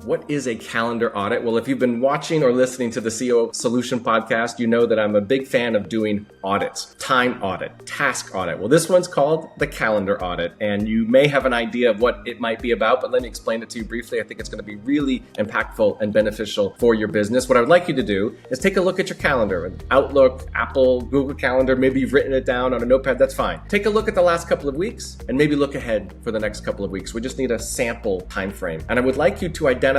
What is a calendar audit? Well, if you've been watching or listening to the COO Solution podcast, you know that I'm a big fan of doing audits, time audit, task audit. Well, this one's called the calendar audit, and you may have an idea of what it might be about, but let me explain it to you briefly. I think it's going to be really impactful and beneficial for your business. What I would like you to do is take a look at your calendar, Outlook, Apple, Google Calendar. Maybe you've written it down on a notepad. That's fine. Take a look at the last couple of weeks and maybe look ahead for the next couple of weeks. We just need a sample time frame. And I would like you to identify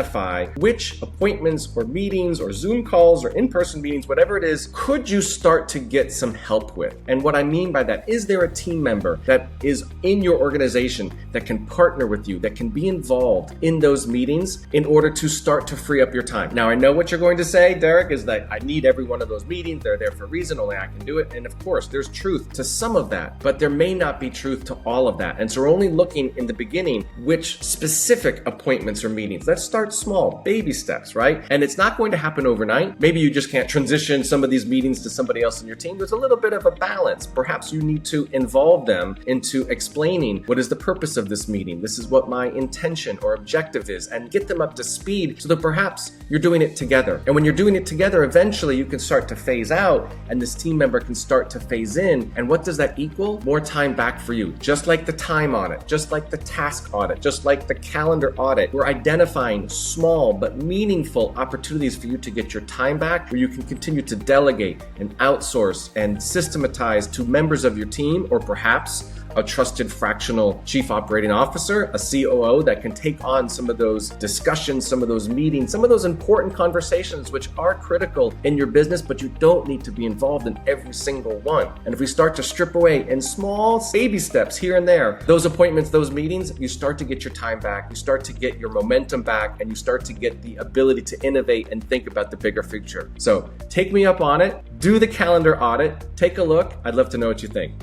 which appointments or meetings or Zoom calls or in-person meetings, whatever it is, could you start to get some help with? And what I mean by that, is there a team member that is in your organization that can partner with you, that can be involved in those meetings in order to start to free up your time? Now, I know what you're going to say, Derek, is that I need every one of those meetings. They're there for a reason. Only I can do it. And of course, there's truth to some of that, but there may not be truth to all of that. And so we're only looking in the beginning which specific appointments or meetings. Let's start small, baby steps, right? And it's not going to happen overnight. Maybe you just can't transition some of these meetings to somebody else in your team. There's a little bit of a balance. Perhaps you need to involve them into explaining what is the purpose of this meeting. This is what my intention or objective is, and get them up to speed so that perhaps you're doing it together. And when you're doing it together, eventually you can start to phase out and this team member can start to phase in. And what does that equal? More time back for you. Just like the time audit, just like the task audit, just like the calendar audit, we're identifying small but meaningful opportunities for you to get your time back, where you can continue to delegate and outsource and systematize to members of your team, or perhaps a trusted fractional chief operating officer, a COO that can take on some of those discussions, some of those meetings, some of those important conversations which are critical in your business, but you don't need to be involved in every single one. And if we start to strip away in small baby steps here and there, those appointments, those meetings, you start to get your time back, you start to get your momentum back, and you start to get the ability to innovate and think about the bigger picture. So take me up on it, do the calendar audit, take a look. I'd love to know what you think.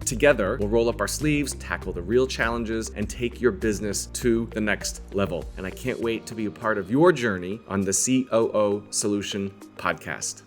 Together, we'll roll up our sleeves, tackle the real challenges, and take your business to the next level. And I can't wait to be a part of your journey on the COO Solution podcast.